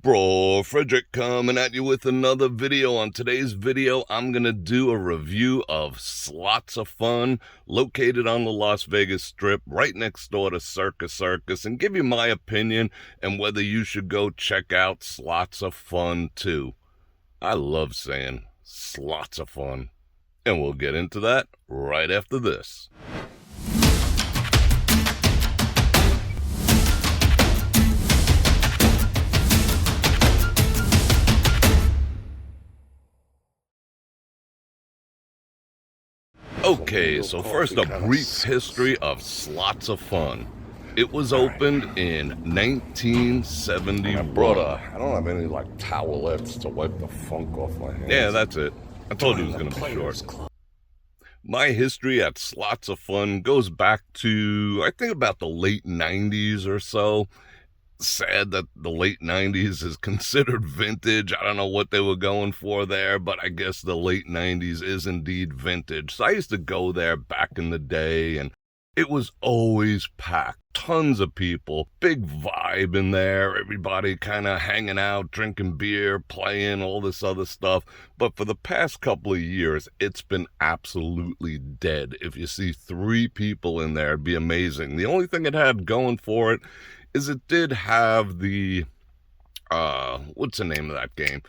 Bror Fredrik coming at you with another video. On today's video, I'm going to do a review of Slots of Fun, located on the Las Vegas Strip, right next door to Circus Circus, and give you my opinion and whether you should go check out Slots of Fun too. I love saying Slots of Fun. And we'll get into that right after this. Okay, so first a brief history of Slots of Fun. It was opened in 1971. I don't have any towelettes to wipe the funk off my hands. Yeah, that's it. I told you it was going to be short. My history at Slots of Fun goes back to, I think, about the late 90s or so. Sad that the late 90s is considered vintage. I don't know what they were going for there, but I guess the late 90s is indeed vintage. So I used to go there back in the day, and it was always packed. Tons of people, big vibe in there, everybody kind of hanging out, drinking beer, playing, all this other stuff. But for the past couple of years, it's been absolutely dead. If you see 3 people in there, it'd be amazing. The only thing it had going for it is it did have the, what's the name of that game?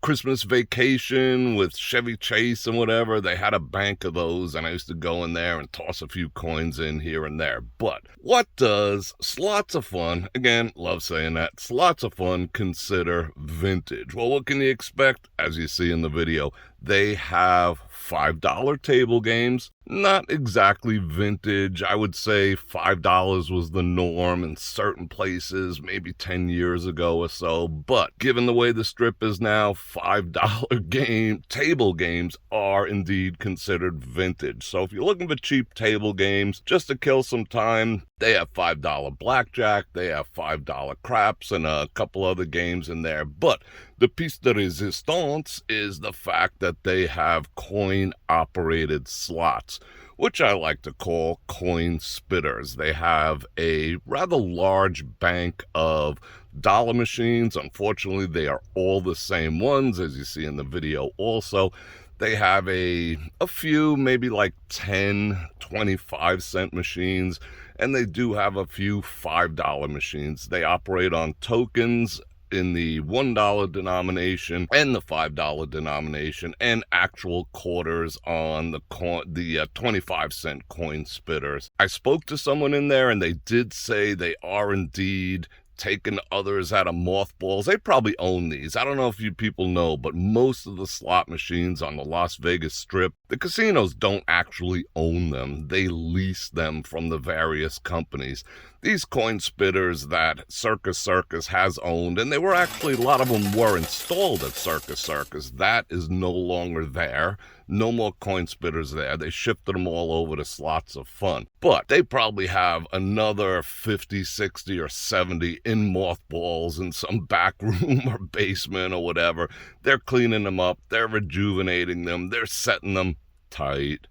Christmas Vacation with Chevy Chase and whatever. They had a bank of those, and I used to go in there and toss a few coins in here and there. But what does Slots of Fun, again, love saying that, Slots of Fun consider vintage? Well, what can you expect? As you see in the video, they have $5 table games. Not exactly vintage. I would say $5 was the norm in certain places, maybe 10 years ago or so. But given the way the strip is now, $5 table games are indeed considered vintage. So if you're looking for cheap table games just to kill some time, they have $5 blackjack, they have $5 craps, and a couple other games in there. But the piece de resistance is the fact that they have coin-operated slots, which I like to call coin spitters. They have a rather large bank of dollar machines. Unfortunately, they are all the same ones, as you see in the video also. They have a few, maybe like 10, 25-cent machines, and they do have a few $5 machines. They operate on tokens in the $1 denomination and the $5 denomination, and actual quarters on the 25-cent coin spitters. I spoke to someone in there, and they did say they are indeed taking others out of mothballs. They probably own these. I don't know if you people know, but most of the slot machines on the Las Vegas Strip, the casinos don't actually own them. They lease them from the various companies. These coin spitters that Circus Circus has owned, and they were actually, a lot of them were installed at Circus Circus. That is no longer there. No more coin spitters there. They shifted them all over to Slots of Fun. But they probably have another 50, 60, or 70 in mothballs in some back room or basement or whatever. They're cleaning them up. They're rejuvenating them. They're setting them tight.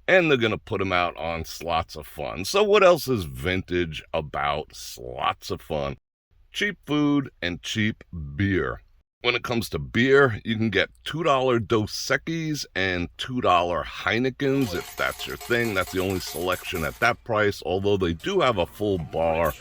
And they're going to put them out on Slots of Fun. So what else is vintage about Slots of Fun? Cheap food and cheap beer. When it comes to beer, you can get $2 Dos Equis and $2 Heinekens if that's your thing. That's the only selection at that price, although they do have a full bar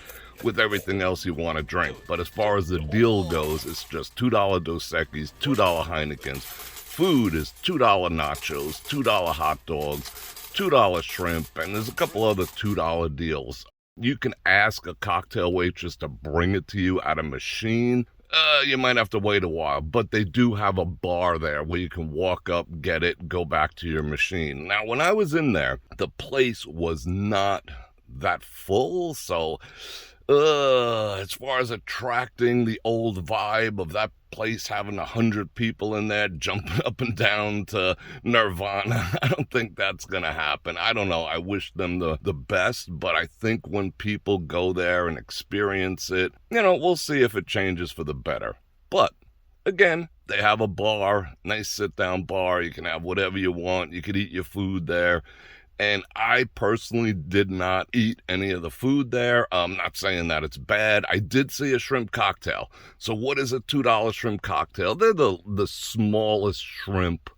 with everything else you want to drink. But as far as the deal goes, it's just $2 Dos Equis, $2 Heinekens. Food is $2 nachos, $2 hot dogs, $2 shrimp, and there's a couple other $2 deals. You can ask a cocktail waitress to bring it to you at a machine. You might have to wait a while, but they do have a bar there where you can walk up, get it, go back to your machine. Now, when I was in there, the place was not that full, so as far as attracting the old vibe of that place having 100 people in there jumping up and down to Nirvana, I don't think that's gonna happen. I don't know. I wish them the best, but I think when people go there and experience it, we'll see if it changes for the better. But again, they have a bar, nice sit-down bar. You can have whatever you want. You can eat your food there. And I personally did not eat any of the food there. I'm not saying that it's bad. I did see a shrimp cocktail. So what is a $2 shrimp cocktail? They're the smallest shrimp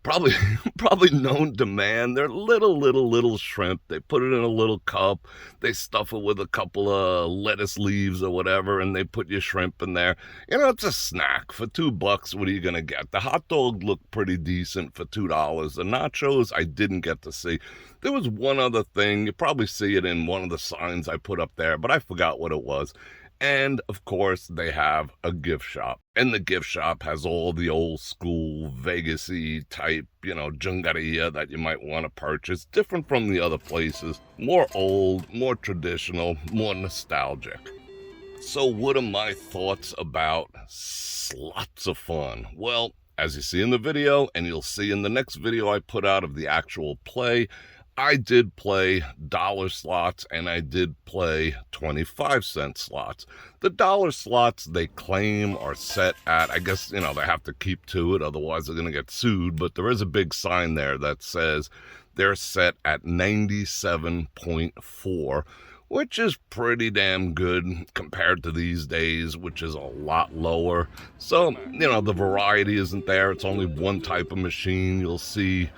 probably known to man. They're little shrimp. They put it in a little cup. They stuff it with a couple of lettuce leaves or whatever, and they put your shrimp in there. You know, it's a snack. For $2, what are you going to get? The hot dog looked pretty decent for $2. The nachos, I didn't get to see. There was one other thing. You probably see it in one of the signs I put up there, but I forgot what it was. And, of course, they have a gift shop. And the gift shop has all the old school Vegas-y type, jungaria that you might want to purchase. Different from the other places. More old, more traditional, more nostalgic. So what are my thoughts about Slots of Fun? Well, as you see in the video, and you'll see in the next video I put out of the actual play, I did play dollar slots and I did play 25-cent slots. The dollar slots they claim are set at, I guess, they have to keep to it, otherwise they're going to get sued, but there is a big sign there that says they're set at 97.4, which is pretty damn good compared to these days, which is a lot lower. So, the variety isn't there. It's only one type of machine. You'll see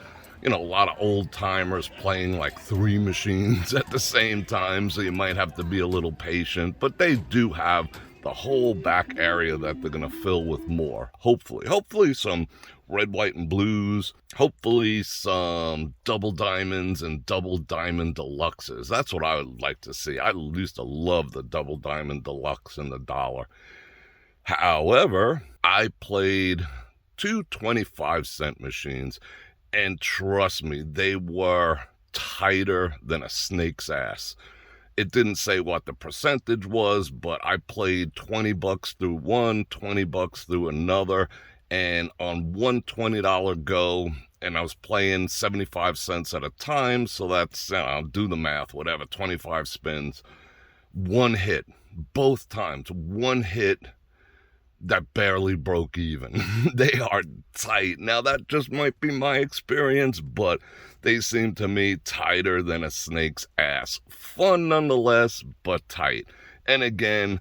a lot of old timers playing like 3 machines at the same time, so you might have to be a little patient, but they do have the whole back area that they're going to fill with more. Hopefully some red, white, and blues, hopefully some double diamonds and double diamond deluxes. That's what I would like to see. I used to love the double diamond deluxe and the dollar. However, I played 2 25-cent machines, and trust me, they were tighter than a snake's ass. It didn't say what the percentage was, but I played $20 through one, $20 through another, and on one $20 go, and I was playing 75 cents at a time, so that's, I'll do the math, whatever, 25 spins. One hit, both times, one hit that barely broke even. They are tight. Now, that just might be my experience, but they seem to me tighter than a snake's ass. Fun nonetheless, but tight. And again,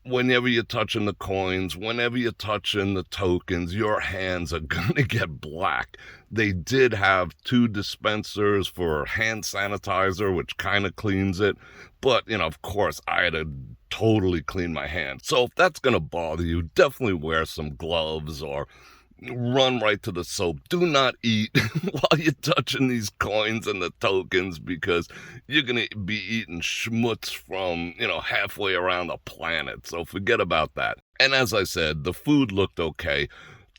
whenever you're touching the coins, whenever you're touching the tokens, your hands are going to get black. They did have 2 dispensers for hand sanitizer, which kind of cleans it. But, of course, I had to totally clean my hands. So if that's going to bother you, definitely wear some gloves or run right to the soap. Do not eat while you're touching these coins and the tokens, because you're going to be eating schmutz from, halfway around the planet. So forget about that. And as I said, the food looked okay.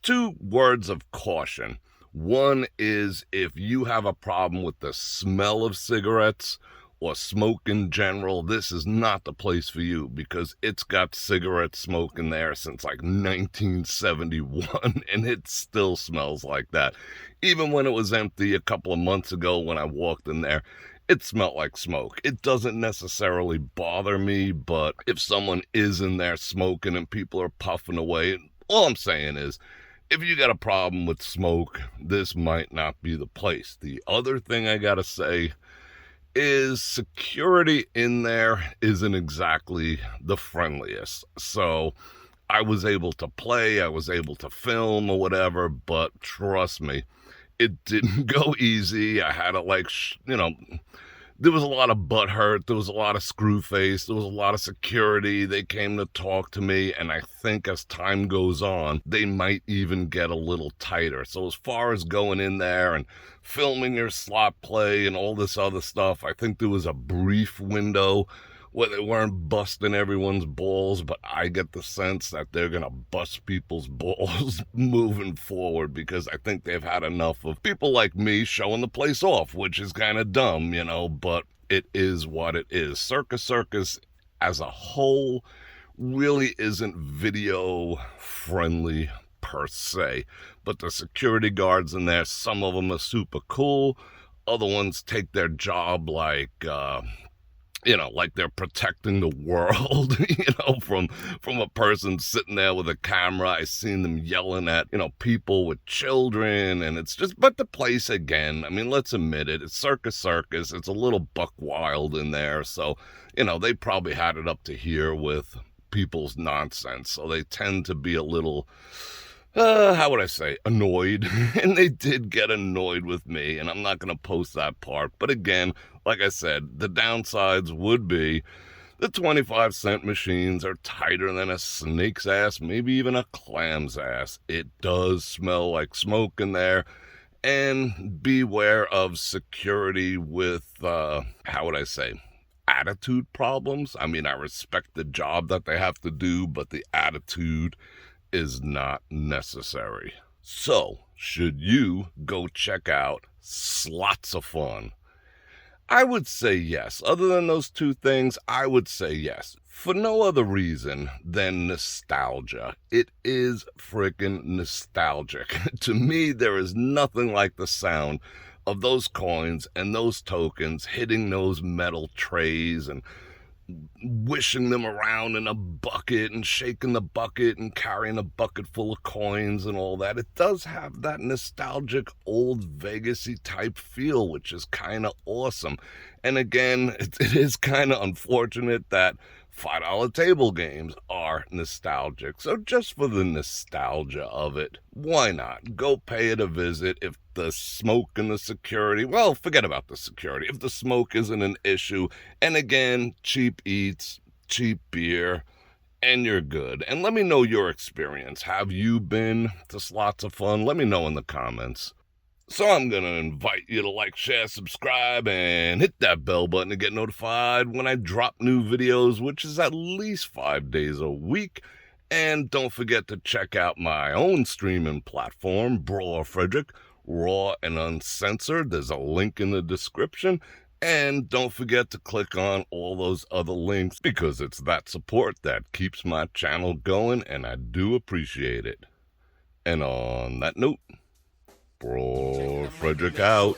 2 words of caution. One is, if you have a problem with the smell of cigarettes or smoke in general, this is not the place for you, because it's got cigarette smoke in there since like 1971, and it still smells like that. Even when it was empty a couple of months ago when I walked in there, it smelled like smoke. It doesn't necessarily bother me, but if someone is in there smoking and people are puffing away, all I'm saying is, if you got a problem with smoke, this might not be the place. The other thing I gotta say is security in there isn't exactly the friendliest. So I was able to play, I was able to film or whatever, but trust me, it didn't go easy. I had to there was a lot of butt hurt, there was a lot of screw face, there was a lot of security. They came to talk to me, and I think as time goes on, they might even get a little tighter. So as far as going in there and filming your slot play and all this other stuff, I think there was a brief window where they weren't busting everyone's balls, but I get the sense that they're going to bust people's balls moving forward, because I think they've had enough of people like me showing the place off, which is kind of dumb, but it is what it is. Circus as a whole really isn't video friendly per se, but the security guards in there, some of them are super cool, other ones take their job like like they're protecting the world, from a person sitting there with a camera. I seen them yelling at, people with children, and it's just, but the place again, I mean, let's admit it, it's Circus. It's a little buck wild in there. So, they probably had it up to here with people's nonsense. So they tend to be a little, how would I say, annoyed. And they did get annoyed with me, and I'm not going to post that part. But again, like I said, the downsides would be the 25-cent machines are tighter than a snake's ass, maybe even a clam's ass. It does smell like smoke in there. And beware of security with, how would I say, attitude problems. I mean, I respect the job that they have to do, but the attitude is not necessary. So, should you go check out Slots of Fun? I would say yes. Other than those two things, I would say yes. For no other reason than nostalgia. It is freaking nostalgic. To me, there is nothing like the sound of those coins and those tokens hitting those metal trays and wishing them around in a bucket and shaking the bucket and carrying a bucket full of coins and all that. It does have that nostalgic old Vegas-y type feel, which is kind of awesome. And again, it is kind of unfortunate that $5 table games are nostalgic. So just for the nostalgia of it, why not? Go pay it a visit. If the smoke and the security, well, forget about the security. If the smoke isn't an issue, and again, cheap eats, cheap beer, and you're good. And let me know your experience. Have you been to Slots of Fun? Let me know in the comments. So I'm going to invite you to like, share, subscribe, and hit that bell button to get notified when I drop new videos, which is at least 5 days a week. And don't forget to check out my own streaming platform, Bror Fredrik, raw and uncensored. There's a link in the description. And don't forget to click on all those other links, because it's that support that keeps my channel going, and I do appreciate it. And on that note, Bror Fredrik out.